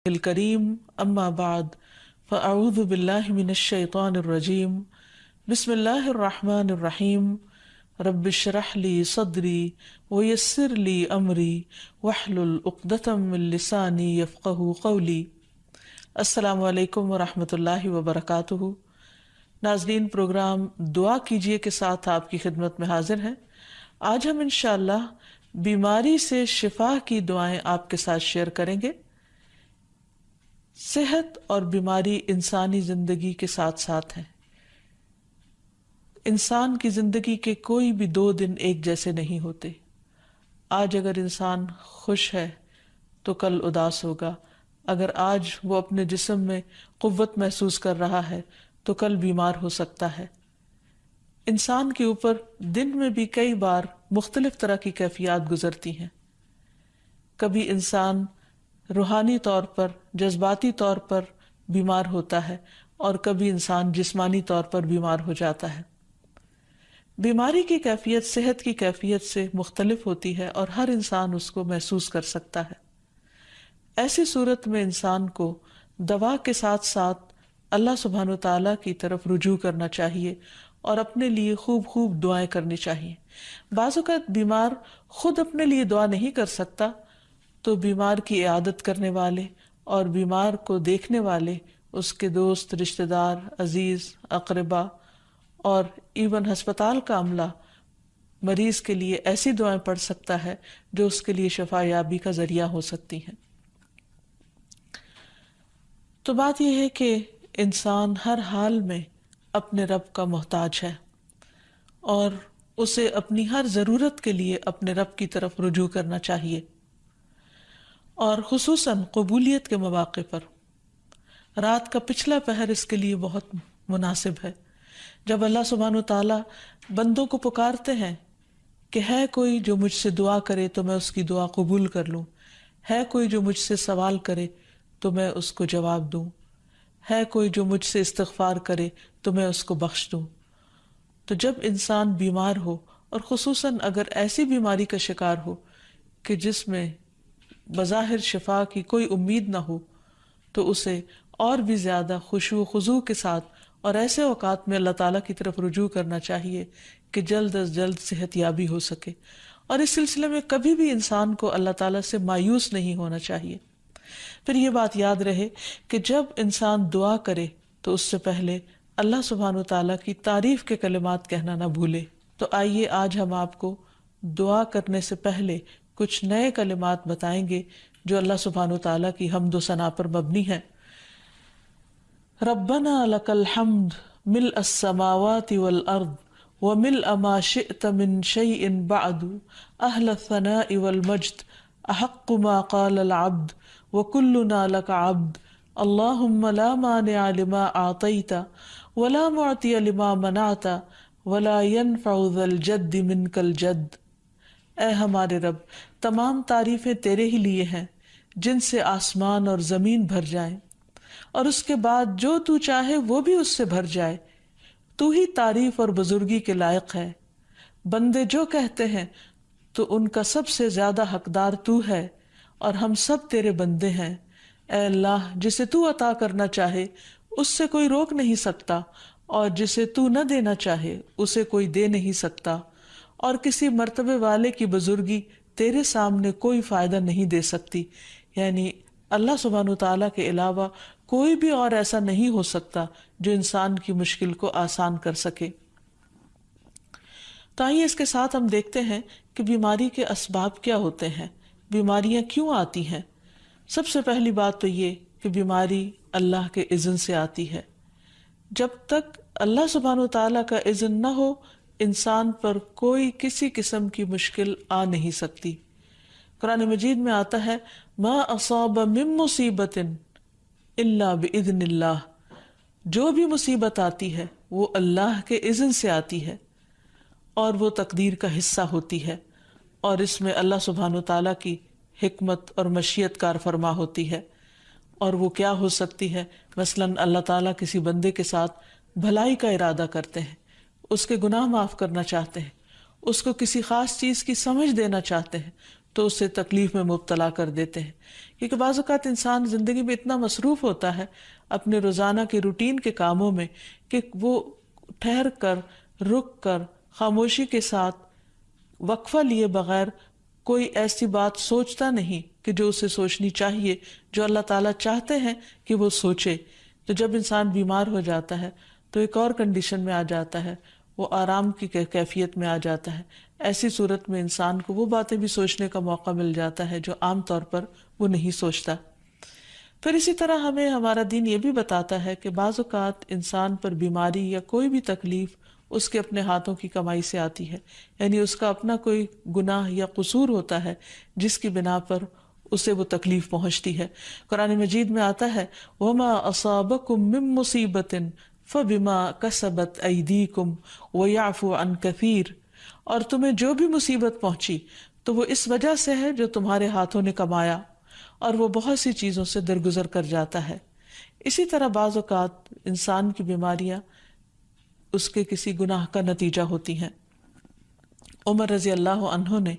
الکریم اما بعد فاعوذ باللہ من الشیطان الرجیم بسم اللہ الرحمن الرحیم رب اشرح لی صدری ویسر لی امری واحلل عقدۃ من لسانی یفقہوا قولی۔ السلام علیکم ورحمۃ اللہ وبرکاتہ۔ ناظرین، پروگرام دعا کیجئے کے ساتھ آپ کی خدمت میں حاضر ہیں۔ آج ہم انشاءاللہ بیماری سے شفا کی دعائیں آپ کے ساتھ شیئر کریں گے۔ صحت اور بیماری انسانی زندگی کے ساتھ ساتھ ہیں۔ انسان کی زندگی کے کوئی بھی 2 دن ایک جیسے نہیں ہوتے۔ آج اگر انسان خوش ہے تو کل اداس ہوگا، اگر آج وہ اپنے جسم میں قوت محسوس کر رہا ہے تو کل بیمار ہو سکتا ہے۔ انسان کے اوپر دن میں بھی کئی بار مختلف طرح کی کیفیات گزرتی ہیں۔ کبھی انسان روحانی طور پر، جذباتی طور پر بیمار ہوتا ہے اور کبھی انسان جسمانی طور پر بیمار ہو جاتا ہے۔ بیماری کی کیفیت صحت کی کیفیت سے مختلف ہوتی ہے اور ہر انسان اس کو محسوس کر سکتا ہے۔ ایسی صورت میں انسان کو دوا کے ساتھ ساتھ اللہ سبحانہ وتعالیٰ کی طرف رجوع کرنا چاہیے اور اپنے لیے خوب خوب دعائیں کرنی چاہیے۔ بعض اوقات بیمار خود اپنے لیے دعا نہیں کر سکتا تو بیمار کی عیادت کرنے والے اور بیمار کو دیکھنے والے، اس کے دوست، رشتہ دار، عزیز، اقربا اور ایون ہسپتال کا عملہ مریض کے لیے ایسی دعائیں پڑھ سکتا ہے جو اس کے لیے شفا یابی کا ذریعہ ہو سکتی ہیں۔ تو بات یہ ہے کہ انسان ہر حال میں اپنے رب کا محتاج ہے اور اسے اپنی ہر ضرورت کے لیے اپنے رب کی طرف رجوع کرنا چاہیے، اور خصوصاً قبولیت کے مواقع پر۔ رات کا پچھلا پہر اس کے لیے بہت مناسب ہے، جب اللہ سبحانہ وتعالیٰ بندوں کو پکارتے ہیں کہ ہے کوئی جو مجھ سے دعا کرے تو میں اس کی دعا قبول کر لوں، ہے کوئی جو مجھ سے سوال کرے تو میں اس کو جواب دوں، ہے کوئی جو مجھ سے استغفار کرے تو میں اس کو بخش دوں۔ تو جب انسان بیمار ہو، اور خصوصاً اگر ایسی بیماری کا شکار ہو کہ جس میں بظاہر شفا کی کوئی امید نہ ہو، تو اسے اور بھی زیادہ خشوع و خضوع کے ساتھ اور ایسے اوقات میں اللہ تعالیٰ کی طرف رجوع کرنا چاہیے کہ جلد از جلد صحت یابی ہو سکے۔ اور اس سلسلے میں کبھی بھی انسان کو اللہ تعالیٰ سے مایوس نہیں ہونا چاہیے۔ پھر یہ بات یاد رہے کہ جب انسان دعا کرے تو اس سے پہلے اللہ سبحانہ وتعالیٰ کی تعریف کے کلمات کہنا نہ بھولے۔ تو آئیے آج ہم آپ کو دعا کرنے سے پہلے کچھ نئے کلمات بتائیں گے جو اللہ سبحانہ وتعالیٰ کی حمد و ثنا پر مبنی ہیں۔ ربنا لک الحمد ملء السماوات والارض وملء ما شئت من شیء بعد اہل الثناء والمجد احق ما قال العبد وكلنا لك عبد اللهم لا مانع لما اعطيت ولا معطي لما منعت ولا ينفع ذا الجد منك الجد۔ اے ہمارے رب، تمام تعریفیں تیرے ہی لیے ہیں جن سے آسمان اور زمین بھر جائیں، اور اس کے بعد جو تو چاہے وہ بھی اس سے بھر جائے۔ تو ہی تعریف اور بزرگی کے لائق ہے۔ بندے جو کہتے ہیں تو ان کا سب سے زیادہ حقدار تو ہے، اور ہم سب تیرے بندے ہیں۔ اے اللہ، جسے تو عطا کرنا چاہے اس سے کوئی روک نہیں سکتا، اور جسے تو نہ دینا چاہے اسے کوئی دے نہیں سکتا، اور کسی مرتبے والے کی بزرگی تیرے سامنے کوئی فائدہ نہیں دے سکتی۔ یعنی اللہ سبحانہ وتعالیٰ کے علاوہ کوئی بھی اور ایسا نہیں ہو سکتا جو انسان کی مشکل کو آسان کر سکے۔ تو آئیے اس کے ساتھ ہم دیکھتے ہیں کہ بیماری کے اسباب کیا ہوتے ہیں، بیماریاں کیوں آتی ہیں۔ سب سے پہلی بات تو یہ کہ بیماری اللہ کے اذن سے آتی ہے۔ جب تک اللہ سبحانہ وتعالیٰ کا اذن نہ ہو، انسان پر کوئی کسی قسم کی مشکل آ نہیں سکتی۔ قرآن مجید میں آتا ہے ما اصاب من مصیبت الا باذن اللہ، جو بھی مصیبت آتی ہے وہ اللہ کے اذن سے آتی ہے اور وہ تقدیر کا حصہ ہوتی ہے، اور اس میں اللہ سبحانہ وتعالیٰ کی حکمت اور مشیت کار فرما ہوتی ہے۔ اور وہ کیا ہو سکتی ہے؟ مثلاً اللہ تعالیٰ کسی بندے کے ساتھ بھلائی کا ارادہ کرتے ہیں، اس کے گناہ معاف کرنا چاہتے ہیں، اس کو کسی خاص چیز کی سمجھ دینا چاہتے ہیں، تو اسے تکلیف میں مبتلا کر دیتے ہیں. کیونکہ بعض اوقات انسان زندگی میں اتنا مصروف ہوتا ہے اپنے روزانہ کے روٹین کے کاموں میں کہ وہ ٹھہر کر، رک کر، خاموشی کے ساتھ وقفہ لیے بغیر کوئی ایسی بات سوچتا نہیں کہ جو اسے سوچنی چاہیے، جو اللہ تعالیٰ چاہتے ہیں کہ وہ سوچے. تو جب انسان بیمار ہو جاتا ہے تو ایک اور کنڈیشن میں آ جاتا ہے، وہ آرام کی کیفیت میں آ جاتا ہے. ایسی صورت میں انسان کو وہ باتیں بھی سوچنے کا موقع مل جاتا ہے جو عام طور پر وہ نہیں سوچتا. پھر اسی طرح ہمیں ہمارا دین یہ بھی بتاتا ہے کہ بعض اوقات انسان پر بیماری یا کوئی بھی تکلیف اس کے اپنے ہاتھوں کی کمائی سے آتی ہے، یعنی اس کا اپنا کوئی گناہ یا قصور ہوتا ہے جس کی بنا پر اسے وہ تکلیف پہنچتی ہے. قرآن مجید میں آتا ہے وَمَا أَصَابَكُم مِّن مُّصِيبَةٍ فَبِمَا كَسَبَتْ أَيْدِيكُمْ وَيَعْفُو عَن كَثِيرٍ، اور تمہیں جو بھی مصیبت پہنچی تو وہ اس وجہ سے ہے جو تمہارے ہاتھوں نے کمایا، اور وہ بہت سی چیزوں سے درگزر کر جاتا ہے. اسی طرح بعض اوقات انسان کی بیماریاں اس کے کسی گناہ کا نتیجہ ہوتی ہیں. عمر رضی اللہ عنہ نے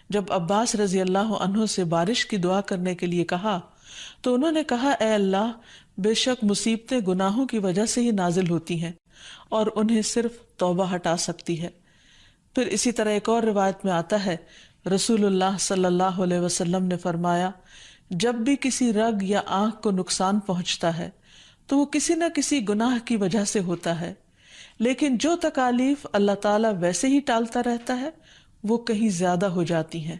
جب عباس رضی اللہ عنہ سے بارش کی دعا کرنے کے لیے کہا تو انہوں نے کہا اے اللہ، بے شک مصیبتیں گناہوں کی وجہ سے ہی نازل ہوتی ہیں اور انہیں صرف توبہ ہٹا سکتی ہے. پھر اسی طرح ایک اور روایت میں آتا ہے رسول اللہ صلی اللہ علیہ وسلم نے فرمایا جب بھی کسی رگ یا آنکھ کو نقصان پہنچتا ہے تو وہ کسی نہ کسی گناہ کی وجہ سے ہوتا ہے، لیکن جو تکالیف اللہ تعالیٰ ویسے ہی ٹالتا رہتا ہے وہ کہیں زیادہ ہو جاتی ہیں.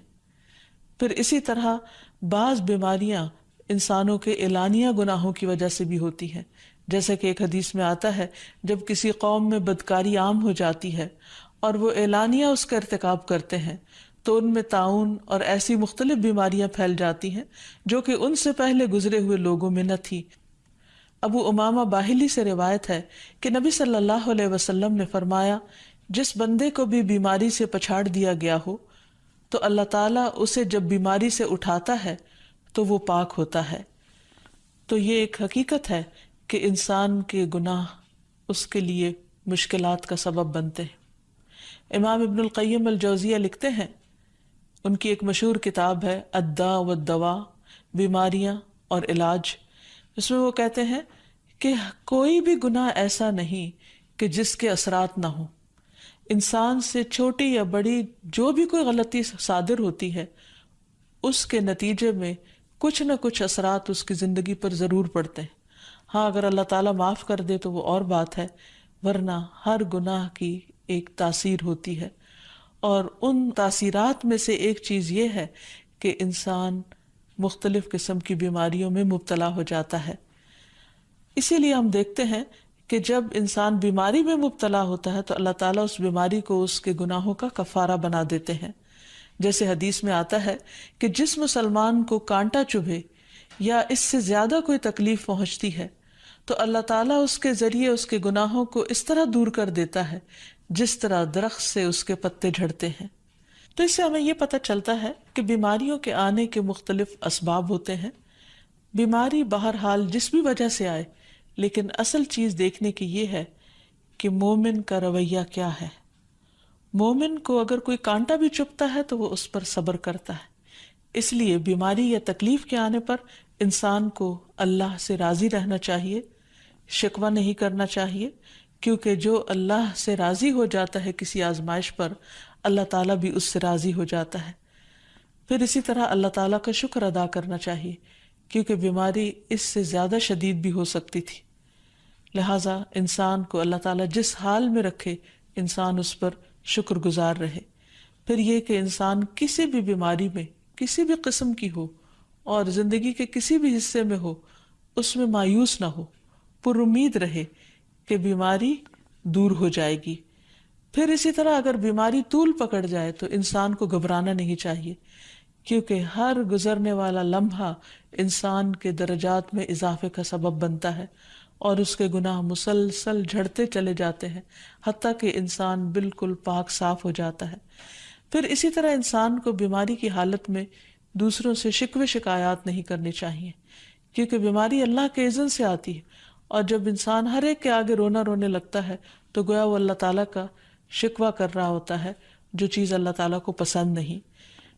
پھر اسی طرح بعض بیماریاں انسانوں کے اعلانیہ گناہوں کی وجہ سے بھی ہوتی ہیں، جیسے کہ ایک حدیث میں آتا ہے جب کسی قوم میں بدکاری عام ہو جاتی ہے اور وہ اعلانیہ اس کا ارتکاب کرتے ہیں تو ان میں طاعون اور ایسی مختلف بیماریاں پھیل جاتی ہیں جو کہ ان سے پہلے گزرے ہوئے لوگوں میں نہ تھی. ابو امامہ باہلی سے روایت ہے کہ نبی صلی اللہ علیہ وسلم نے فرمایا جس بندے کو بھی بیماری سے پچھاڑ دیا گیا ہو تو اللہ تعالیٰ اسے جب بیماری سے اٹھاتا ہے تو وہ پاک ہوتا ہے. تو یہ ایک حقیقت ہے کہ انسان کے گناہ اس کے لیے مشکلات کا سبب بنتے ہیں. امام ابن القیم الجوزیہ لکھتے ہیں، ان کی ایک مشہور کتاب ہے الداء والدواء، بیماریاں اور علاج. اس میں وہ کہتے ہیں کہ کوئی بھی گناہ ایسا نہیں کہ جس کے اثرات نہ ہوں. انسان سے چھوٹی یا بڑی جو بھی کوئی غلطی صادر ہوتی ہے اس کے نتیجے میں کچھ نہ کچھ اثرات اس کی زندگی پر ضرور پڑتے ہیں. ہاں اگر اللہ تعالیٰ معاف کر دے تو وہ اور بات ہے، ورنہ ہر گناہ کی ایک تاثیر ہوتی ہے، اور ان تاثیرات میں سے ایک چیز یہ ہے کہ انسان مختلف قسم کی بیماریوں میں مبتلا ہو جاتا ہے. اسی لیے ہم دیکھتے ہیں کہ جب انسان بیماری میں مبتلا ہوتا ہے تو اللہ تعالیٰ اس بیماری کو اس کے گناہوں کا کفارہ بنا دیتے ہیں. جیسے حدیث میں آتا ہے کہ جس مسلمان کو کانٹا چبھے یا اس سے زیادہ کوئی تکلیف پہنچتی ہے تو اللہ تعالیٰ اس کے ذریعے اس کے گناہوں کو اس طرح دور کر دیتا ہے جس طرح درخت سے اس کے پتے جھڑتے ہیں. تو اس سے ہمیں یہ پتہ چلتا ہے کہ بیماریوں کے آنے کے مختلف اسباب ہوتے ہیں. بیماری بہرحال جس بھی وجہ سے آئے، لیکن اصل چیز دیکھنے کی یہ ہے کہ مومن کا رویہ کیا ہے. مومن کو اگر کوئی کانٹا بھی چبھتا ہے تو وہ اس پر صبر کرتا ہے. اس لیے بیماری یا تکلیف کے آنے پر انسان کو اللہ سے راضی رہنا چاہیے، شکوہ نہیں کرنا چاہیے، کیونکہ جو اللہ سے راضی ہو جاتا ہے کسی آزمائش پر، اللہ تعالیٰ بھی اس سے راضی ہو جاتا ہے. پھر اسی طرح اللہ تعالیٰ کا شکر ادا کرنا چاہیے، کیونکہ بیماری اس سے زیادہ شدید بھی ہو سکتی تھی. لہٰذا انسان کو اللہ تعالیٰ جس حال میں رکھے انسان اس پر شکر گزار رہے. پھر یہ کہ انسان کسی بھی بیماری میں کسی بھی قسم کی ہو اور زندگی کے کسی بھی حصے میں ہو اس میں مایوس نہ ہو، پر امید رہے کہ بیماری دور ہو جائے گی. پھر اسی طرح اگر بیماری طول پکڑ جائے تو انسان کو گھبرانا نہیں چاہیے، کیونکہ ہر گزرنے والا لمحہ انسان کے درجات میں اضافے کا سبب بنتا ہے اور اس کے گناہ مسلسل جھڑتے چلے جاتے ہیں حتیٰ کہ انسان بالکل پاک صاف ہو جاتا ہے. پھر اسی طرح انسان کو بیماری کی حالت میں دوسروں سے شکوے شکایات نہیں کرنی چاہیے، کیونکہ بیماری اللہ کے اذن سے آتی ہے، اور جب انسان ہر ایک کے آگے رونا رونے لگتا ہے تو گویا وہ اللہ تعالیٰ کا شکوہ کر رہا ہوتا ہے، جو چیز اللہ تعالیٰ کو پسند نہیں.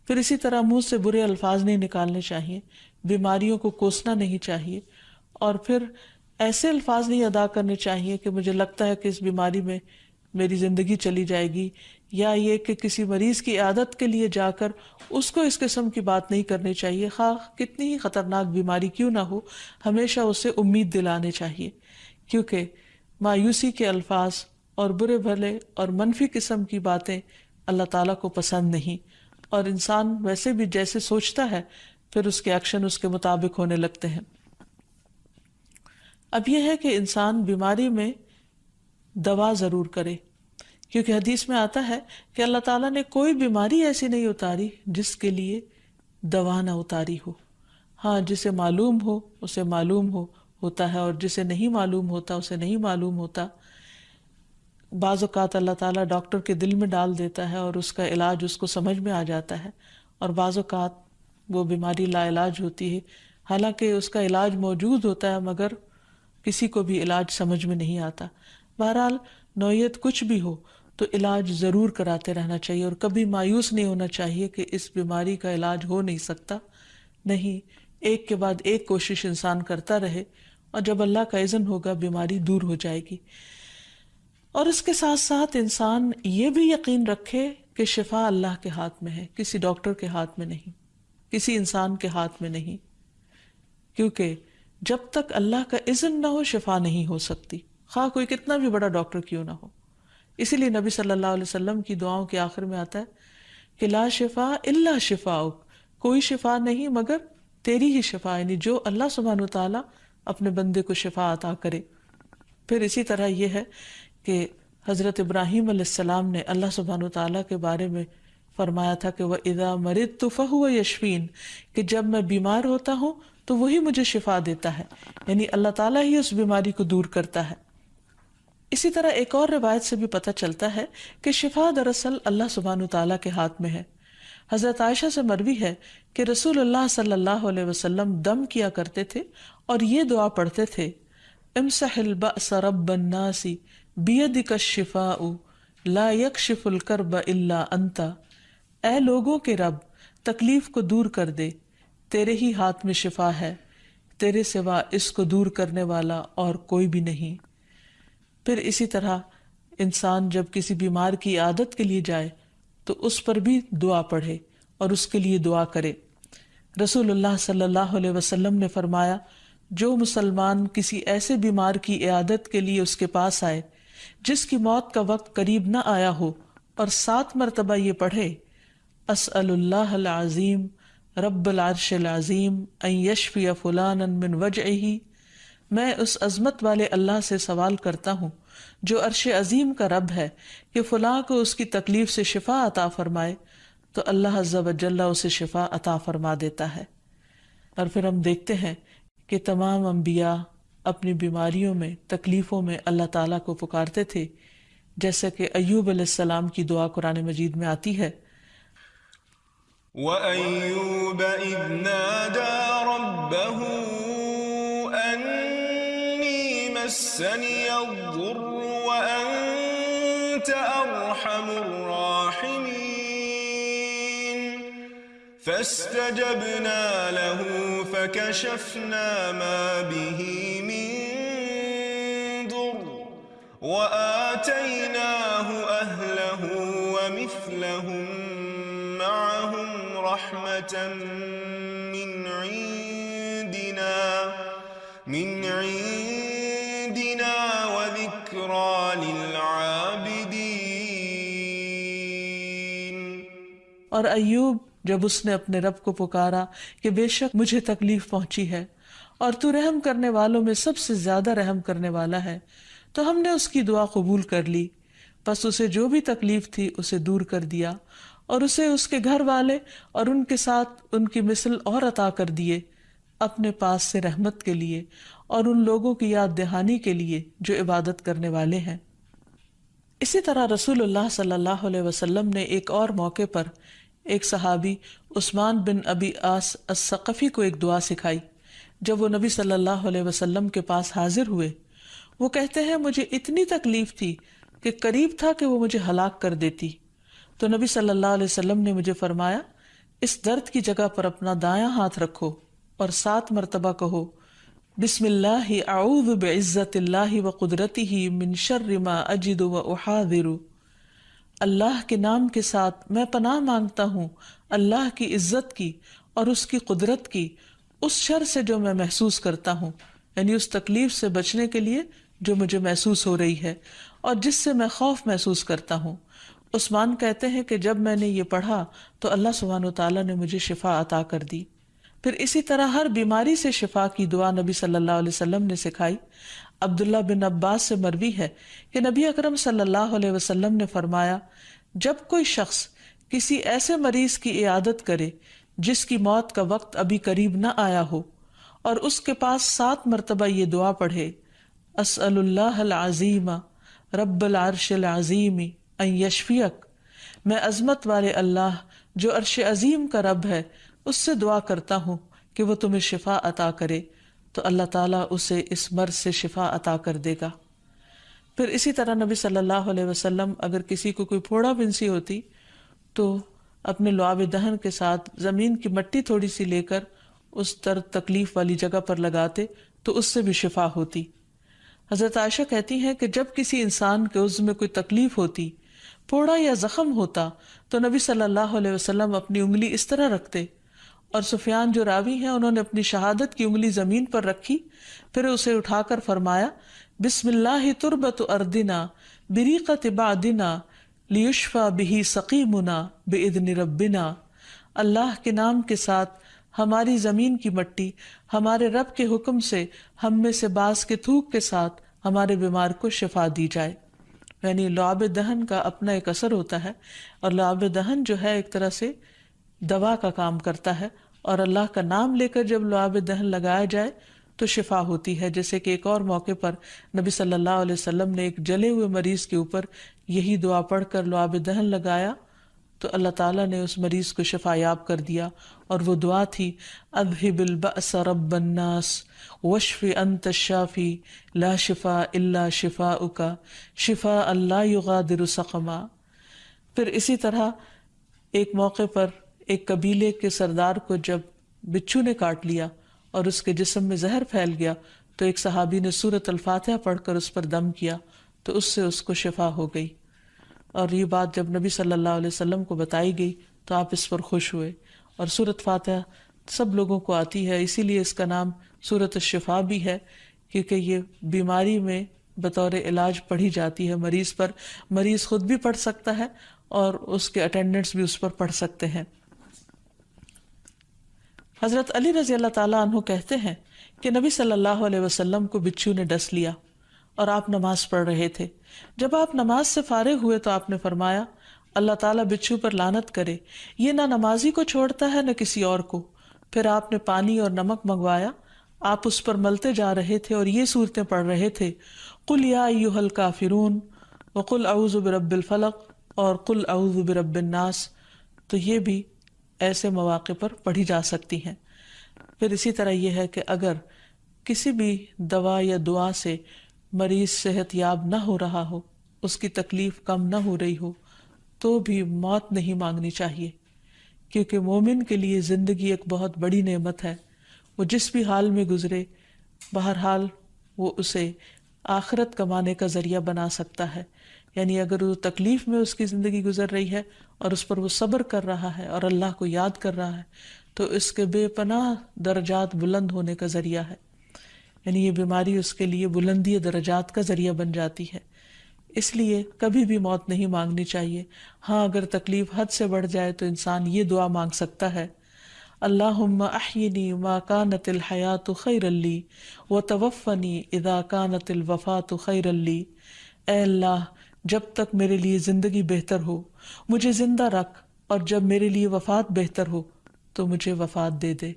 پھر اسی طرح منہ سے برے الفاظ نہیں نکالنے چاہیے، بیماریوں کو کوسنا نہیں چاہیے، اور پھر ایسے الفاظ نہیں ادا کرنے چاہیے کہ مجھے لگتا ہے کہ اس بیماری میں میری زندگی چلی جائے گی، یا یہ کہ کسی مریض کی عیادت کے لیے جا کر اس کو اس قسم کی بات نہیں کرنی چاہیے، خواہ کتنی ہی خطرناک بیماری کیوں نہ ہو، ہمیشہ اسے امید دلانے چاہیے، کیونکہ مایوسی کے الفاظ اور برے بھلے اور منفی قسم کی باتیں اللہ تعالیٰ کو پسند نہیں، اور انسان ویسے بھی جیسے سوچتا ہے پھر اس کے ایکشن اس کے مطابق ہونے لگتے ہیں۔ اب یہ ہے کہ انسان بیماری میں دوا ضرور کرے، کیونکہ حدیث میں آتا ہے کہ اللہ تعالیٰ نے کوئی بیماری ایسی نہیں اتاری جس کے لیے دوا نہ اتاری ہو۔ ہاں، جسے معلوم ہو اسے معلوم ہوتا ہے، اور جسے نہیں معلوم ہوتا اسے نہیں معلوم ہوتا۔ بعض اوقات اللہ تعالیٰ ڈاکٹر کے دل میں ڈال دیتا ہے اور اس کا علاج اس کو سمجھ میں آ جاتا ہے، اور بعض اوقات وہ بیماری لا علاج ہوتی ہے، حالانکہ اس کا علاج موجود ہوتا ہے مگر کسی کو بھی علاج سمجھ میں نہیں آتا۔ بہرحال نوعیت کچھ بھی ہو تو علاج ضرور کراتے رہنا چاہیے، اور کبھی مایوس نہیں ہونا چاہیے کہ اس بیماری کا علاج ہو نہیں سکتا، نہیں، ایک کے بعد ایک کوشش انسان کرتا رہے، اور جب اللہ کا اذن ہوگا بیماری دور ہو جائے گی۔ اور اس کے ساتھ ساتھ انسان یہ بھی یقین رکھے کہ شفا اللہ کے ہاتھ میں ہے، کسی ڈاکٹر کے ہاتھ میں نہیں، کسی انسان کے ہاتھ میں نہیں، کیونکہ جب تک اللہ کا اذن نہ ہو شفا نہیں ہو سکتی، خواہ کوئی کتنا بھی بڑا ڈاکٹر کیوں نہ ہو۔ اسی لیے نبی صلی اللہ علیہ وسلم کی دعاؤں کے آخر میں آتا ہے کہ لا شفا الا شفاؤک، کوئی شفا نہیں مگر تیری ہی شفا، یعنی جو اللہ سبحانہ وتعالیٰ اپنے بندے کو شفا عطا کرے۔ پھر اسی طرح یہ ہے کہ حضرت ابراہیم علیہ السلام نے اللہ سبحانہ وتعالیٰ کے بارے میں فرمایا تھا کہ وَإِذَا مَرِضْتُ فَهُوَ يَشْفِينِ، کہ جب میں بیمار ہوتا ہوں تو وہی مجھے شفا دیتا ہے، یعنی اللہ تعالیٰ ہی اس بیماری کو دور کرتا ہے۔ اسی طرح ایک اور روایت سے بھی پتہ چلتا ہے کہ شفا دراصل اللہ سبحانہ وتعالیٰ کے ہاتھ میں ہے۔ حضرت عائشہ سے مروی ہے کہ رسول اللہ صلی اللہ علیہ وسلم دم کیا کرتے تھے اور یہ دعا پڑھتے تھے، امسح البأس رب الناس بیدک الشفاء لا یکشف الکرب الا انت، اے لوگوں کے رب تکلیف کو دور کر دے، تیرے ہی ہاتھ میں شفا ہے، تیرے سوا اس کو دور کرنے والا اور کوئی بھی نہیں۔ پھر اسی طرح انسان جب کسی بیمار کی عادت کے لیے جائے تو اس پر بھی دعا پڑھے اور اس کے لیے دعا کرے۔ رسول اللہ صلی اللہ علیہ وسلم نے فرمایا، جو مسلمان کسی ایسے بیمار کی عیادت کے لیے اس کے پاس آئے جس کی موت کا وقت قریب نہ آیا ہو، اور 7 مرتبہ یہ پڑھے، اسأل اللہ العظیم رب العرش العظیم ان یشفی فلانا من وجعہ، میں اس عظمت والے اللہ سے سوال کرتا ہوں جو عرش عظیم کا رب ہے کہ فلاں کو اس کی تکلیف سے شفا عطا فرمائے، تو اللہ عز و جل اسے شفا عطا فرما دیتا ہے۔ اور پھر ہم دیکھتے ہیں کہ تمام انبیاء اپنی بیماریوں میں، تکلیفوں میں اللہ تعالیٰ کو پکارتے تھے، جیسا کہ ایوب علیہ السلام کی دعا قرآن مجید میں آتی ہے، وَأَيُّوبَ إِذْ نَادَى رَبَّهُ أَنِّي مَسَّنِيَ الضُّرُّ وَأَنْتَ أَرْحَمُ الرَّاحِمِينَ فَاسْتَجَبْنَا لَهُ فَكَشَفْنَا مَا بِهِ مِنْ ضُرٍّ وَآتَيْنَاهُ أَهْلَهُ وَمِثْلَهُمْ معهم رحمة من عندنا وذكرى للعابدين۔ اور ایوب جب اس نے اپنے رب کو پکارا کہ بے شک مجھے تکلیف پہنچی ہے اور تو رحم کرنے والوں میں سب سے زیادہ رحم کرنے والا ہے، تو ہم نے اس کی دعا قبول کر لی، پس اسے جو بھی تکلیف تھی اسے دور کر دیا، اور اسے اس کے گھر والے اور ان کے ساتھ ان کی مثل اور عطا کر دیے، اپنے پاس سے رحمت کے لیے اور ان لوگوں کی یاد دہانی کے لیے جو عبادت کرنے والے ہیں۔ اسی طرح رسول اللہ صلی اللہ علیہ وسلم نے ایک اور موقع پر ایک صحابی عثمان بن ابی عاص الثقفی کو ایک دعا سکھائی۔ جب وہ نبی صلی اللہ علیہ وسلم کے پاس حاضر ہوئے، وہ کہتے ہیں مجھے اتنی تکلیف تھی کہ قریب تھا کہ وہ مجھے ہلاک کر دیتی، تو نبی صلی اللہ علیہ وسلم نے مجھے فرمایا اس درد کی جگہ پر اپنا دایاں ہاتھ رکھو اور 7 مرتبہ کہو بسم اللہ اعوذ بعزت اللہ و قدرتہ من شر ما اجد و احاذر، اللہ کے نام کے ساتھ میں پناہ مانگتا ہوں اللہ کی عزت کی اور اس کی قدرت کی اس شر سے جو میں محسوس کرتا ہوں، یعنی اس تکلیف سے بچنے کے لیے جو مجھے محسوس ہو رہی ہے اور جس سے میں خوف محسوس کرتا ہوں۔ عثمان کہتے ہیں کہ جب میں نے یہ پڑھا تو اللہ سبحانہ وتعالیٰ نے مجھے شفا عطا کر دی۔ پھر اسی طرح ہر بیماری سے شفا کی دعا نبی صلی اللہ علیہ وسلم نے سکھائی۔ عبداللہ بن عباس سے مروی ہے کہ نبی اکرم صلی اللہ علیہ وسلم نے فرمایا، جب کوئی شخص کسی ایسے مریض کی عیادت کرے جس کی موت کا وقت ابھی قریب نہ آیا ہو اور اس کے پاس 7 مرتبہ یہ دعا پڑھے، اسأل اللہ العظیم رب العرش العظیم ان یشفیک، میں عظمت والے اللہ جو عرش عظیم کا رب ہے اس سے دعا کرتا ہوں کہ وہ تمہیں شفا عطا کرے، تو اللہ تعالیٰ اسے اس مرض سے شفا عطا کر دے گا۔ پھر اسی طرح نبی صلی اللہ علیہ وسلم اگر کسی کو کوئی پھوڑا پھنسی ہوتی تو اپنے لعاب دہن کے ساتھ زمین کی مٹی تھوڑی سی لے کر اس درد تکلیف والی جگہ پر لگاتے تو اس سے بھی شفا ہوتی۔ حضرت عائشہ کہتی ہیں کہ جب کسی انسان کے عضو میں کوئی تکلیف ہوتی، پھوڑا یا زخم ہوتا، تو نبی صلی اللہ علیہ وسلم اپنی انگلی اس طرح رکھتے، اور سفیان جو راوی ہیں انہوں نے اپنی شہادت کی انگلی زمین پر رکھی، پھر اسے اٹھا کر فرمایا بسم اللہ تربت اردنا بریقت بعدنا لیشفى به سقیمنا باذن ربنا، اللہ کے نام کے ساتھ ہماری زمین کی مٹی ہمارے رب کے حکم سے ہم میں سے بعض کے تھوک کے ساتھ ہمارے بیمار کو شفا دی جائے۔ یعنی لعاب دہن کا اپنا ایک اثر ہوتا ہے، اور لعاب دہن جو ہے ایک طرح سے دوا کا کام کرتا ہے، اور اللہ کا نام لے کر جب لعاب دہن لگایا جائے تو شفا ہوتی ہے۔ جیسے کہ ایک اور موقع پر نبی صلی اللہ علیہ وسلم نے ایک جلے ہوئے مریض کے اوپر یہی دعا پڑھ کر لعاب دہن لگایا تو اللہ تعالیٰ نے اس مریض کو شفا یاب کر دیا، اور وہ دعا تھی اذہب البأس رب الناس واشف انت الشافی لا شفاء الا شفاؤک شفاء لا یغادر سقما۔ پھر اسی طرح ایک موقع پر ایک قبیلے کے سردار کو جب بچھو نے کاٹ لیا اور اس کے جسم میں زہر پھیل گیا تو ایک صحابی نے سورۃ الفاتحہ پڑھ کر اس پر دم کیا تو اس سے اس کو شفا ہو گئی، اور یہ بات جب نبی صلی اللہ علیہ وسلم کو بتائی گئی تو آپ اس پر خوش ہوئے۔ اور سورۃ فاتحہ سب لوگوں کو آتی ہے، اسی لیے اس کا نام سورۃ الشفا بھی ہے، کیونکہ یہ بیماری میں بطور علاج پڑھی جاتی ہے مریض پر، مریض خود بھی پڑھ سکتا ہے اور اس کے اٹینڈنٹس بھی اس پر پڑھ سکتے ہیں۔ حضرت علی رضی اللہ تعالیٰ عنہ کہتے ہیں کہ نبی صلی اللہ علیہ وسلم کو بچھو نے ڈس لیا اور آپ نماز پڑھ رہے تھے۔ جب آپ نماز سے فارغ ہوئے تو آپ نے فرمایا اللہ تعالیٰ بچھو پر لعنت کرے، یہ نہ نمازی کو چھوڑتا ہے نہ کسی اور کو۔ پھر آپ نے پانی اور نمک منگوایا، آپ اس پر ملتے جا رہے تھے اور یہ صورتیں پڑھ رہے تھے قل یا ایھا الکافرون وقل اعوذ برب الفلق اور قل اعوذ برب الناس، تو یہ بھی ایسے مواقع پر پڑھی جا سکتی ہیں۔ پھر اسی طرح یہ ہے کہ اگر کسی بھی دوا یا دعا سے مریض صحت یاب نہ ہو رہا ہو، اس کی تکلیف کم نہ ہو رہی ہو، تو بھی موت نہیں مانگنی چاہیے، کیونکہ مومن کے لیے زندگی ایک بہت بڑی نعمت ہے۔ وہ جس بھی حال میں گزرے، بہرحال وہ اسے آخرت کمانے کا ذریعہ بنا سکتا ہے۔ یعنی اگر وہ تکلیف میں اس کی زندگی گزر رہی ہے اور اس پر وہ صبر کر رہا ہے اور اللہ کو یاد کر رہا ہے تو اس کے بے پناہ درجات بلند ہونے کا ذریعہ ہے۔ یعنی یہ بیماری اس کے لیے بلندی درجات کا ذریعہ بن جاتی ہے، اس لیے کبھی بھی موت نہیں مانگنی چاہیے۔ ہاں اگر تکلیف حد سے بڑھ جائے تو انسان یہ دعا مانگ سکتا ہے اللہم احینی ما کانت الحیات خیرا لی وتوفنی اذا کانت الوفات خیرا لی، اے اللہ جب تک میرے لیے زندگی بہتر ہو مجھے زندہ رکھ، اور جب میرے لیے وفات بہتر ہو تو مجھے وفات دے دے۔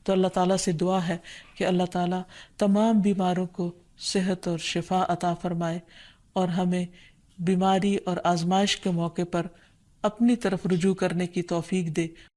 تو اللہ تعالیٰ سے دعا ہے کہ اللہ تعالیٰ تمام بیماروں کو صحت اور شفا عطا فرمائے، اور ہمیں بیماری اور آزمائش کے موقع پر اپنی طرف رجوع کرنے کی توفیق دے۔